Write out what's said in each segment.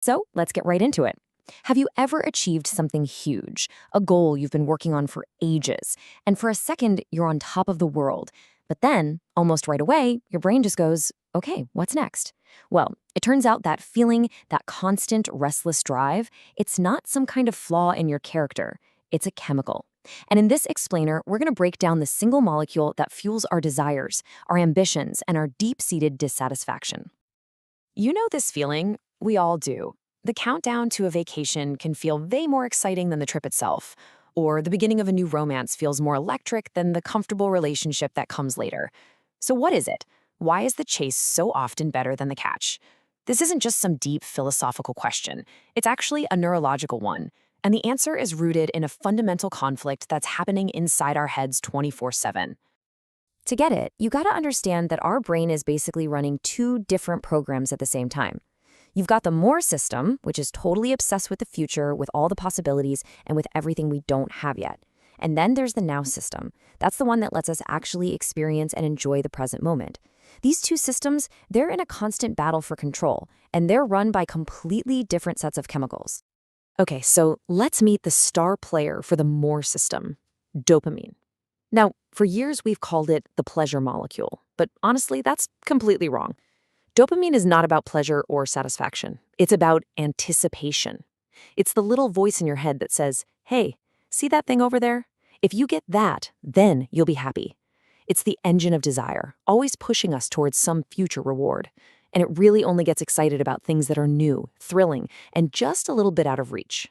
So let's get right into it. Have you ever achieved something huge, a goal you've been working on for ages, and for a second you're on top of the world, but then, almost right away, your brain just goes, okay, what's next? Well, it turns out that feeling, that constant restless drive, it's not some kind of flaw in your character, it's a chemical. And in this explainer, we're going to break down the single molecule that fuels our desires, our ambitions, and our deep-seated dissatisfaction. You know this feeling? We all do. The countdown to a vacation can feel way more exciting than the trip itself, or the beginning of a new romance feels more electric than the comfortable relationship that comes later. So what is it? Why is the chase so often better than the catch? This isn't just some deep philosophical question. It's actually a neurological one, and the answer is rooted in a fundamental conflict that's happening inside our heads 24/7. To get it, you gotta understand that our brain is basically running two different programs at the same time. You've got the more system, which is totally obsessed with the future, with all the possibilities, and with everything we don't have yet. And then there's the now system. That's the one that lets us actually experience and enjoy the present moment. These two systems, they're in a constant battle for control, and they're run by completely different sets of chemicals. Okay, so let's meet the star player for the more system, dopamine. Now, for years we've called it the pleasure molecule, but honestly, that's completely wrong. Dopamine is not about pleasure or satisfaction. It's about anticipation. It's the little voice in your head that says, hey, see that thing over there? If you get that, then you'll be happy. It's the engine of desire, always pushing us towards some future reward. And it really only gets excited about things that are new, thrilling, and just a little bit out of reach.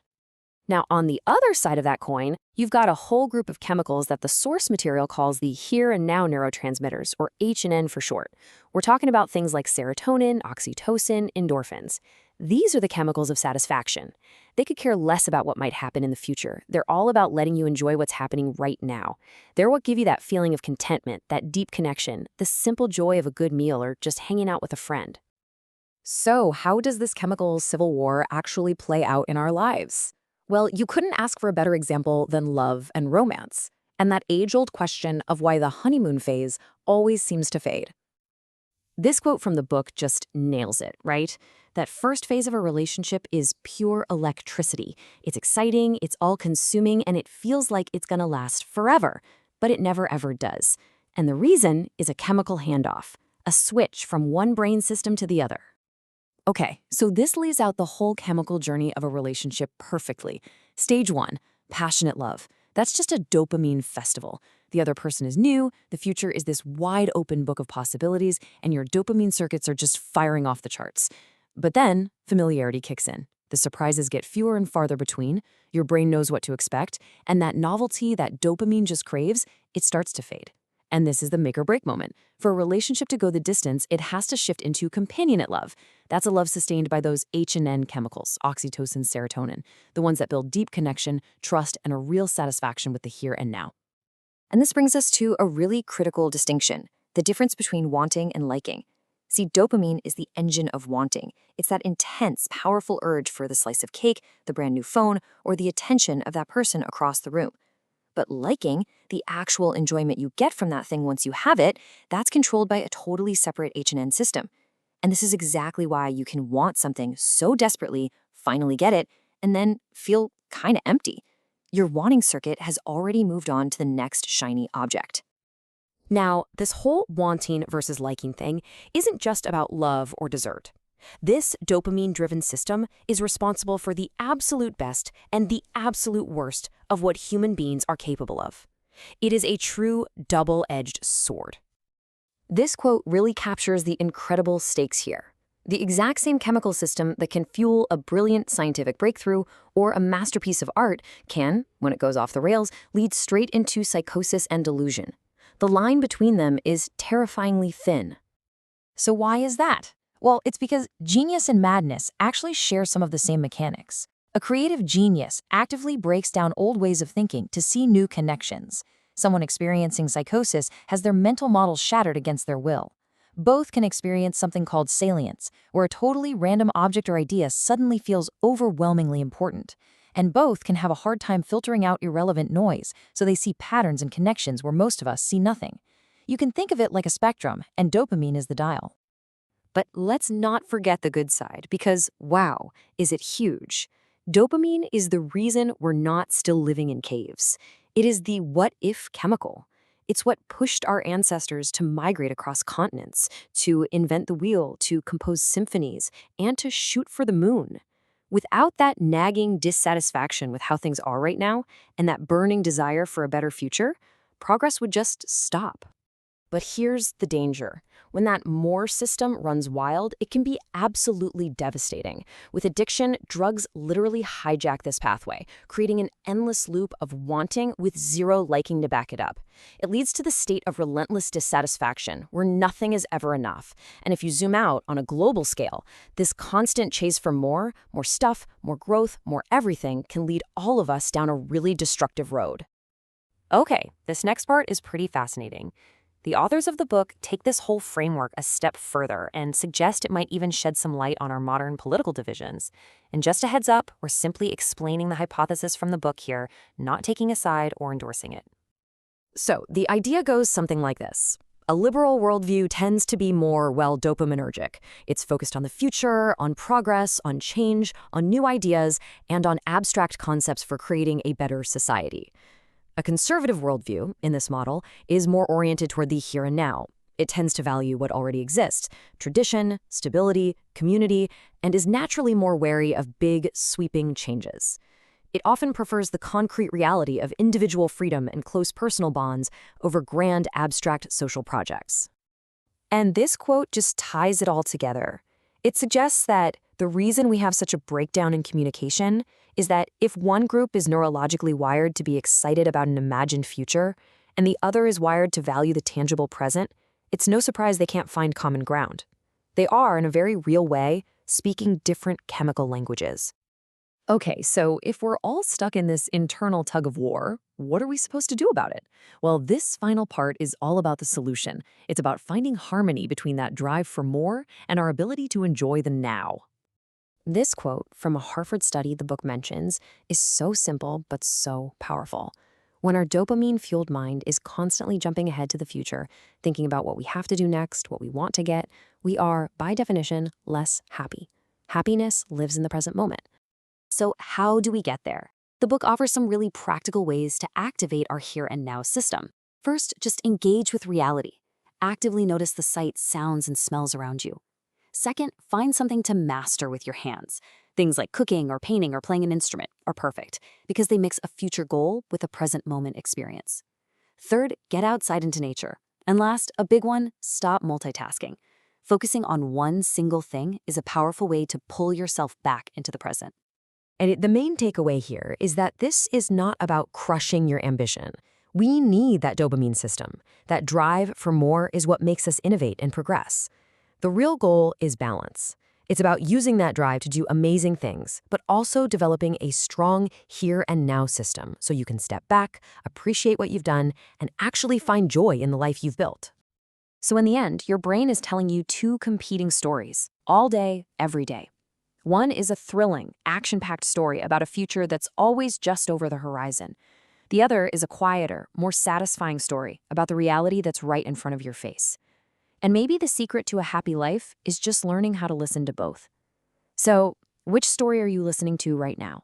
Now, on the other side of that coin, you've got a whole group of chemicals that the source material calls the here and now neurotransmitters, or H&N for short. We're talking about things like serotonin, oxytocin, endorphins. These are the chemicals of satisfaction. They could care less about what might happen in the future. They're all about letting you enjoy what's happening right now. They're what give you that feeling of contentment, that deep connection, the simple joy of a good meal or just hanging out with a friend. So, how does this chemical civil war actually play out in our lives? Well, you couldn't ask for a better example than love and romance, and that age-old question of why the honeymoon phase always seems to fade. This quote from the book just nails it, right? That first phase of a relationship is pure electricity. It's exciting, it's all-consuming, and it feels like it's gonna last forever, but it never ever does. And the reason is a chemical handoff, a switch from one brain system to the other. Okay, so this lays out the whole chemical journey of a relationship perfectly. Stage 1, passionate love. That's just a dopamine festival. The other person is new, the future is this wide open book of possibilities, and your dopamine circuits are just firing off the charts. But then, familiarity kicks in. The surprises get fewer and farther between, your brain knows what to expect, and that novelty that dopamine just craves, it starts to fade. And this is the make or break moment. For a relationship to go the distance, it has to shift into companionate love. That's a love sustained by those H&N chemicals, oxytocin, serotonin, the ones that build deep connection, trust, and a real satisfaction with the here and now. And this brings us to a really critical distinction, the difference between wanting and liking. See, dopamine is the engine of wanting. It's that intense, powerful urge for the slice of cake, the brand new phone, or the attention of that person across the room. But liking, the actual enjoyment you get from that thing once you have it, that's controlled by a totally separate H&N system. And this is exactly why you can want something so desperately, finally get it, and then feel kind of empty. Your wanting circuit has already moved on to the next shiny object. Now, this whole wanting versus liking thing isn't just about love or dessert. This dopamine-driven system is responsible for the absolute best and the absolute worst of what human beings are capable of. It is a true double-edged sword. This quote really captures the incredible stakes here. The exact same chemical system that can fuel a brilliant scientific breakthrough or a masterpiece of art can, when it goes off the rails, lead straight into psychosis and delusion. The line between them is terrifyingly thin. So why is that? Well, it's because genius and madness actually share some of the same mechanics. A creative genius actively breaks down old ways of thinking to see new connections. Someone experiencing psychosis has their mental models shattered against their will. Both can experience something called salience, where a totally random object or idea suddenly feels overwhelmingly important. And both can have a hard time filtering out irrelevant noise, so they see patterns and connections where most of us see nothing. You can think of it like a spectrum, and dopamine is the dial. But let's not forget the good side, because wow, is it huge. Dopamine is the reason we're not still living in caves. It is the what-if chemical. It's what pushed our ancestors to migrate across continents, to invent the wheel, to compose symphonies, and to shoot for the moon. Without that nagging dissatisfaction with how things are right now, and that burning desire for a better future, progress would just stop. But here's the danger. When that more system runs wild, it can be absolutely devastating. With addiction, drugs literally hijack this pathway, creating an endless loop of wanting with zero liking to back it up. It leads to the state of relentless dissatisfaction, where nothing is ever enough. And if you zoom out on a global scale, this constant chase for more stuff, more growth, more everything can lead all of us down a really destructive road. Okay, this next part is pretty fascinating. The authors of the book take this whole framework a step further and suggest it might even shed some light on our modern political divisions. And just a heads up, we're simply explaining the hypothesis from the book here, not taking a side or endorsing it. So, the idea goes something like this. A liberal worldview tends to be more, dopaminergic. It's focused on the future, on progress, on change, on new ideas, and on abstract concepts for creating a better society. A conservative worldview, in this model, is more oriented toward the here and now. It tends to value what already exists, tradition, stability, community, and is naturally more wary of big, sweeping changes. It often prefers the concrete reality of individual freedom and close personal bonds over grand, abstract social projects. And this quote just ties it all together. It suggests that the reason we have such a breakdown in communication is that if one group is neurologically wired to be excited about an imagined future, and the other is wired to value the tangible present, it's no surprise they can't find common ground. They are, in a very real way, speaking different chemical languages. Okay, so if we're all stuck in this internal tug of war, what are we supposed to do about it? Well, this final part is all about the solution. It's about finding harmony between that drive for more and our ability to enjoy the now. This quote from a Harvard study the book mentions is so simple but so powerful. When our dopamine-fueled mind is constantly jumping ahead to the future, thinking about what we have to do next, what we want to get, we are, by definition, less happy. Happiness lives in the present moment. So how do we get there? The book offers some really practical ways to activate our here and now system. First, just engage with reality. Actively notice the sights, sounds, and smells around you. Second, find something to master with your hands. Things like cooking or painting or playing an instrument are perfect because they mix a future goal with a present moment experience. Third, get outside into nature. And last, a big one, stop multitasking. Focusing on one single thing is a powerful way to pull yourself back into the present. And the main takeaway here is that this is not about crushing your ambition. We need that dopamine system. That drive for more is what makes us innovate and progress. The real goal is balance. It's about using that drive to do amazing things, but also developing a strong here and now system so you can step back, appreciate what you've done, and actually find joy in the life you've built. So in the end, your brain is telling you two competing stories, all day, every day. One is a thrilling, action-packed story about a future that's always just over the horizon. The other is a quieter, more satisfying story about the reality that's right in front of your face. And maybe the secret to a happy life is just learning how to listen to both. So, which story are you listening to right now?